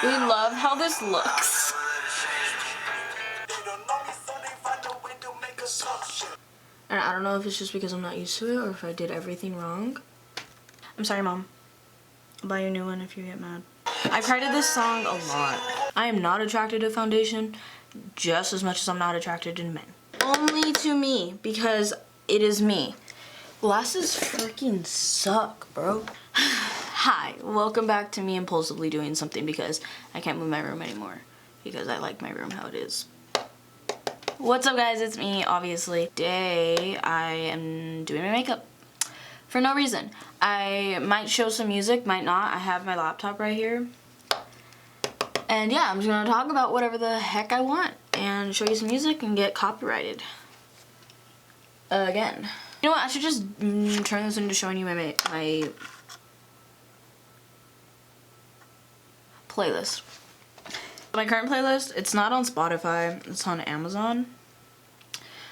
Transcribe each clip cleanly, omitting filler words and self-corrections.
We love how this looks. And I don't know if it's just because I'm not used to it or if I did everything wrong. I'm sorry, Mom. I'll buy you a new one if you get mad. I've heard of this song a lot. I am not attracted to foundation just as much as I'm not attracted to men. Only to me, because it is me. Glasses freaking suck, bro. Hi, welcome back to me impulsively doing something because I can't move my room anymore. Because I like my room how it is. What's up, guys? It's me, obviously. Today, I am doing my makeup. For no reason. I might show some music, might not. I have my laptop right here. And yeah, I'm just gonna talk about whatever the heck I want and show you some music and get copyrighted. Again. You know what? I should just turn this into showing you my playlist. My current playlist, it's not on Spotify, it's on Amazon.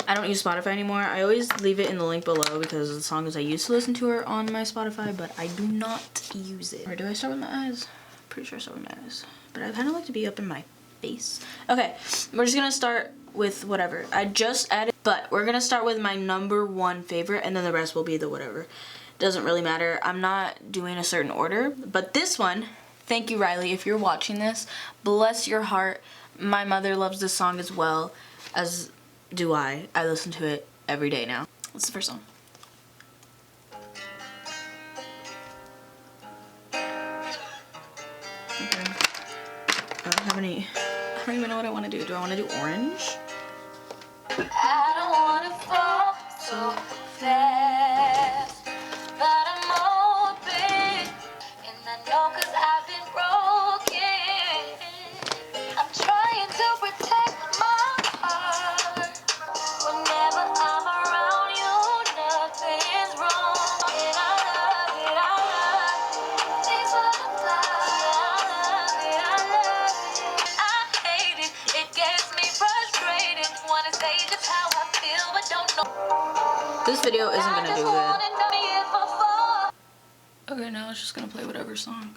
I don't use Spotify anymore. I always leave it in the link below because the songs I used to listen to are on my Spotify, but I do not use it. Or do I start with my eyes? Pretty sure I start with my eyes. But I kind of like to be up in my face. Okay, we're just gonna start with whatever. I just added, but we're gonna start with my #1 favorite and then the rest will be the whatever. Doesn't really matter. I'm not doing a certain order, but this one, thank you, Riley, if you're watching this. Bless your heart. My mother loves this song as well, as do I. I listen to it every day now. What's the first song? Okay. I don't even know what I want to do. Do I want to do orange? I don't want to fall so fast, but I'm open, and I know 'cause I've been broken. I'm trying to protect my heart. Whenever I'm around you, nothing's wrong. And I love it, I love it. These butterflies, I love it, I love it. I hate it, it gets me frustrated. Wanna say just how I feel, but don't know. This video isn't gonna do good. Okay, now it's just gonna play whatever song.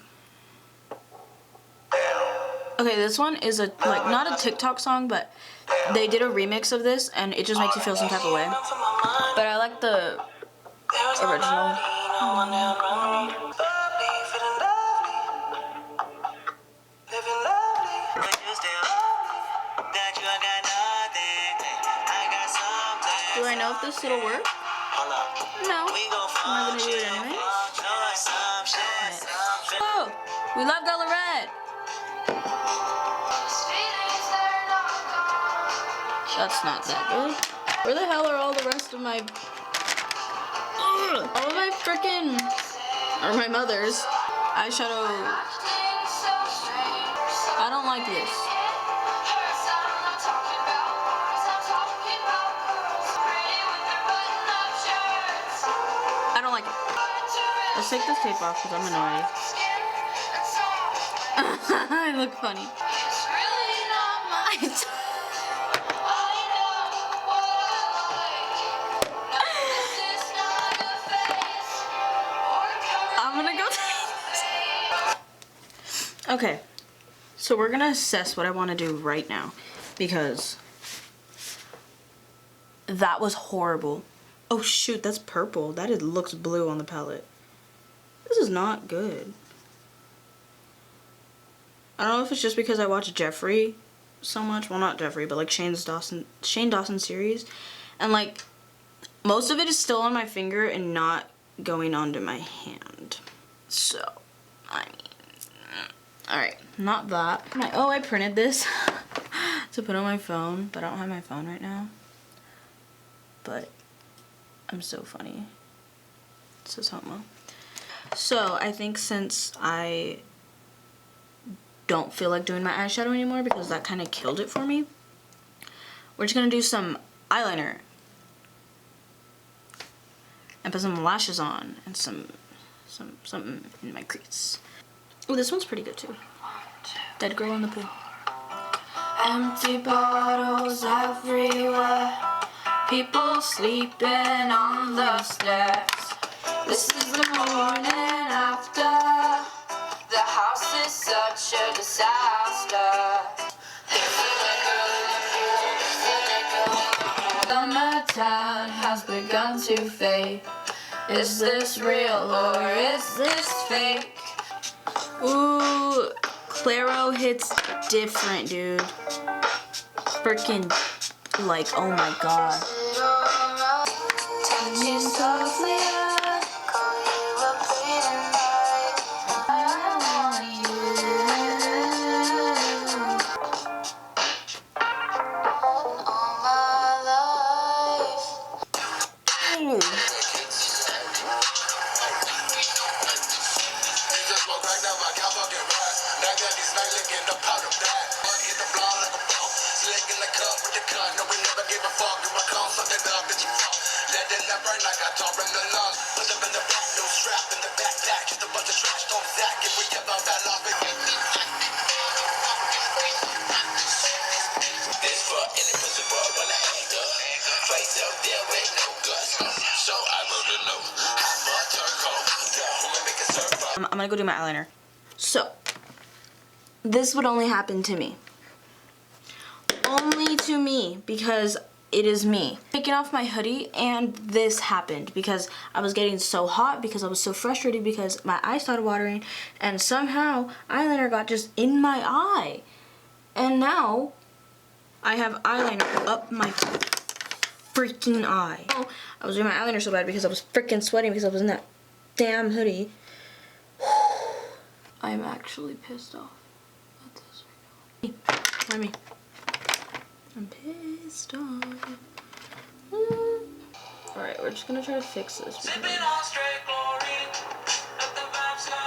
Okay, this one is a, like, not a TikTok song, but they did a remix of this, and it just makes you feel some type of way. But I like the original. Do I know if this will work? No. I'm not gonna do it anyway. Oh, we love color red. That's not that good. Where the hell are all the rest of my... all of my frickin'... or my mother's eyeshadow... I don't like this. I don't like it. Let's take this tape off because I'm annoyed. I look funny. It's really not my time. Okay, so we're gonna assess what I want to do right now because that was horrible. Oh shoot, that's purple. That looks blue on the palette. This is not good. I don't know if it's just because I watch Jeffrey so much. Well, not Jeffrey, but like Shane Dawson series, and like most of it is still on my finger and not going onto my hand. So, I mean. Alright, not that. Oh, I printed this to put on my phone, but I don't have my phone right now. But I'm so funny. It says homo. So, I think since I don't feel like doing my eyeshadow anymore because that kind of killed it for me, we're just going to do some eyeliner. And put some lashes on and something in my crease. Oh, this one's pretty good too. Dead girl in the pool. Empty bottles everywhere. People sleeping on the steps. This is the morning after the house is such a disaster. Summertime has begun to fade. Is this real or is this fake? Ooh, Claro hits different, dude. Freaking, like, oh my god. Touching softly, call you up late at night. I want you. All my life. I'm gonna go do my eyeliner. So, this would only happen to me. Only to me, because it is me. Taking off my hoodie and this happened because I was getting so hot, because I was so frustrated because my eye started watering, and somehow eyeliner got just in my eye. And now I have eyeliner up my freaking eye. I was doing my eyeliner so bad because I was freaking sweating because I was in that damn hoodie. I'm actually pissed off at this right now. Why me? I'm pissed off. Alright, we're just gonna try to fix this because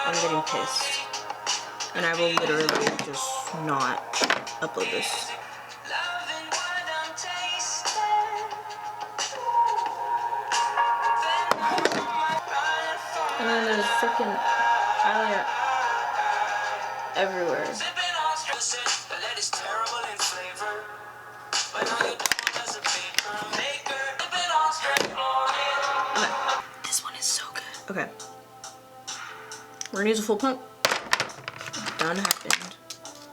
I'm getting pissed. And I will literally just not upload this. And then there's freaking eyeliner everywhere. Okay. This one is so good. Okay. We're gonna use a full pump. Done happened.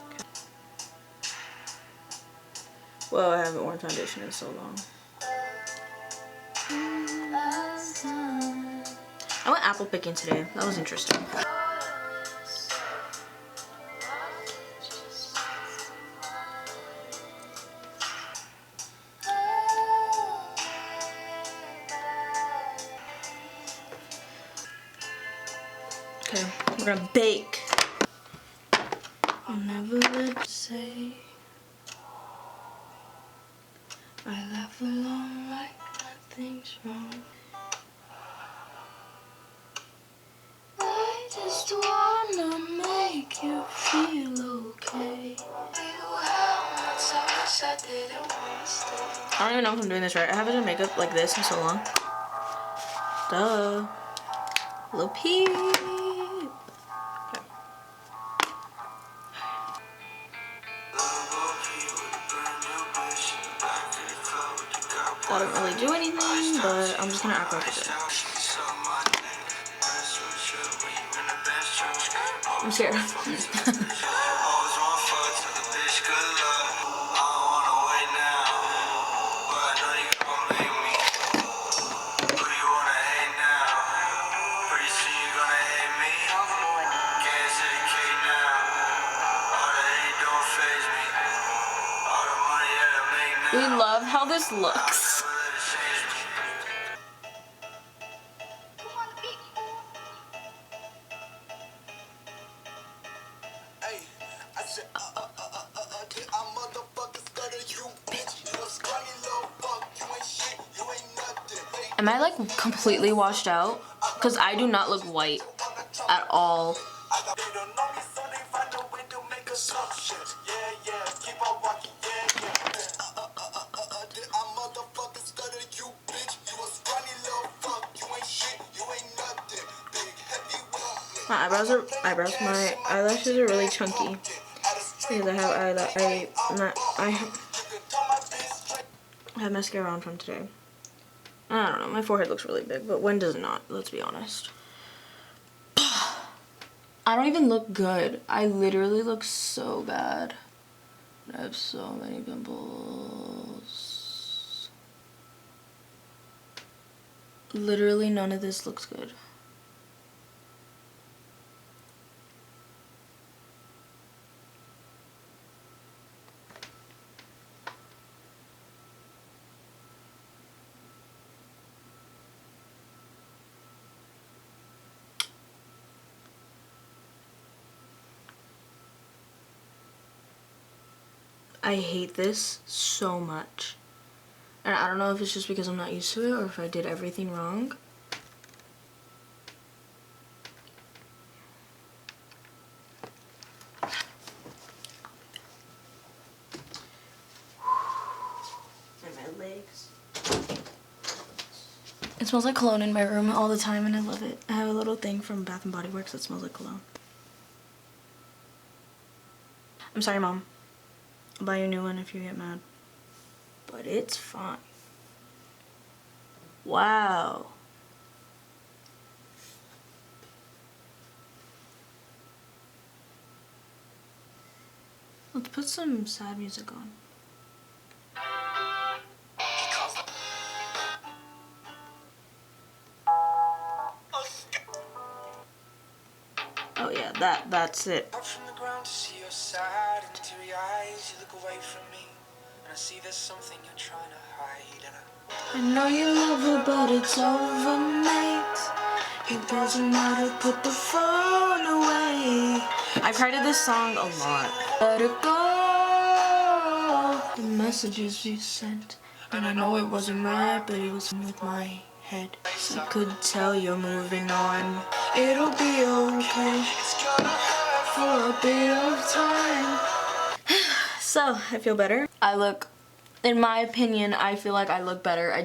Okay. Whoa, I haven't worn foundation in so long. I went apple picking today. That was interesting. Okay, we're gonna bake. I'll never let you say I laugh along like nothing's wrong. I just wanna make you feel okay. I don't even know if I'm doing this right. I haven't done makeup like this in so long. Duh. Little peep. Okay. That don't really do anything, but I'm just gonna act like it. I'm scared. We love how this looks. Am I like completely washed out? Because I do not look white at all. My eyelashes are really chunky because I have mascara on from today. I don't know, my forehead looks really big, but when does it not? Let's be honest. I don't even look good. I literally look so bad. I have so many pimples. Literally none of this looks good. I hate this so much. And I don't know if it's just because I'm not used to it or if I did everything wrong. And my legs. It smells like cologne in my room all the time and I love it. I have a little thing from Bath & Body Works that smells like cologne. I'm sorry, Mom. I'll buy you a new one if you get mad. But it's fine. Wow. Let's put some sad music on. Oh yeah, that's it. Up from the ground to see your side, and into your eyes you look away from me, and I see there's something you're trying to hide, and I know you love her, but it's over, mate. It doesn't matter, put the phone away. I cried to this song a lot. Let it go. The messages you sent, and I know it wasn't right, but it was with my head. I could tell you're moving on. It'll be okay for a bit of time. So, I feel better. I look, in my opinion, I feel like I look better. I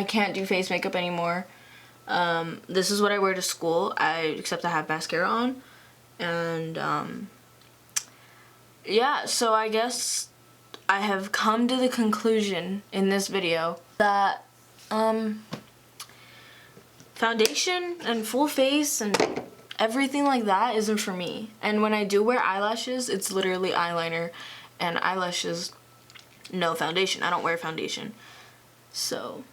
can't do face makeup anymore. This is what I wear to school, except I have mascara on. And, yeah, so I guess I have come to the conclusion in this video that, foundation and full face and everything like that isn't for me. And when I do wear eyelashes, it's literally eyeliner and eyelashes, no foundation. I don't wear foundation. So,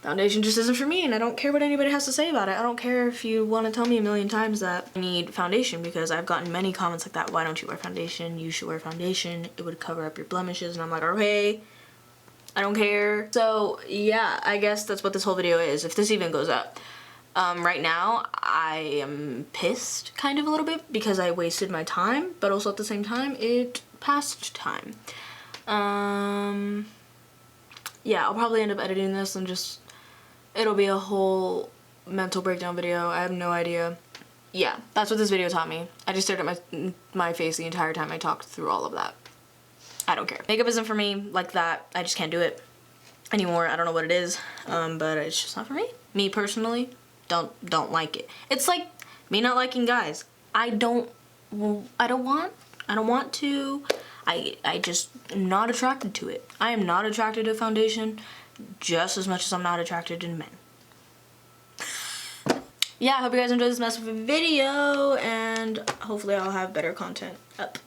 foundation just isn't for me, and I don't care what anybody has to say about it. I don't care if you want to tell me a million times that I need foundation, because I've gotten many comments like that. Why don't you wear foundation? You should wear foundation. It would cover up your blemishes. And I'm like, okay, I don't care. So, yeah, I guess that's what this whole video is, if this even goes up. Right now, I am pissed kind of a little bit because I wasted my time, but also at the same time, it passed time. Yeah, I'll probably end up editing this and just, it'll be a whole mental breakdown video. I have no idea. Yeah, that's what this video taught me. I just stared at my face the entire time I talked through all of that. I don't care. Makeup isn't for me like that. I just can't do it anymore. I don't know what it is, but it's just not for me. Me personally, don't like it. It's like me not liking guys. I don't want to. I just am not attracted to it. I am not attracted to foundation just as much as I'm not attracted to men. Yeah, I hope you guys enjoyed this mess of a video, and hopefully I'll have better content up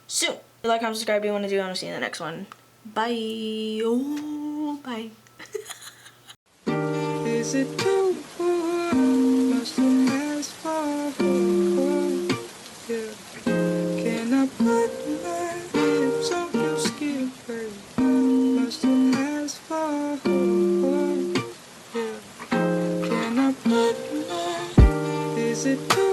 soon. If you like, comment, subscribe, do you want to do, I want to see you in the next one. Bye. Oh, bye. is it too much to ask for? Yeah. Can I put my lips on your skin, baby? Much to ask for? Yeah. Can I put my, is it too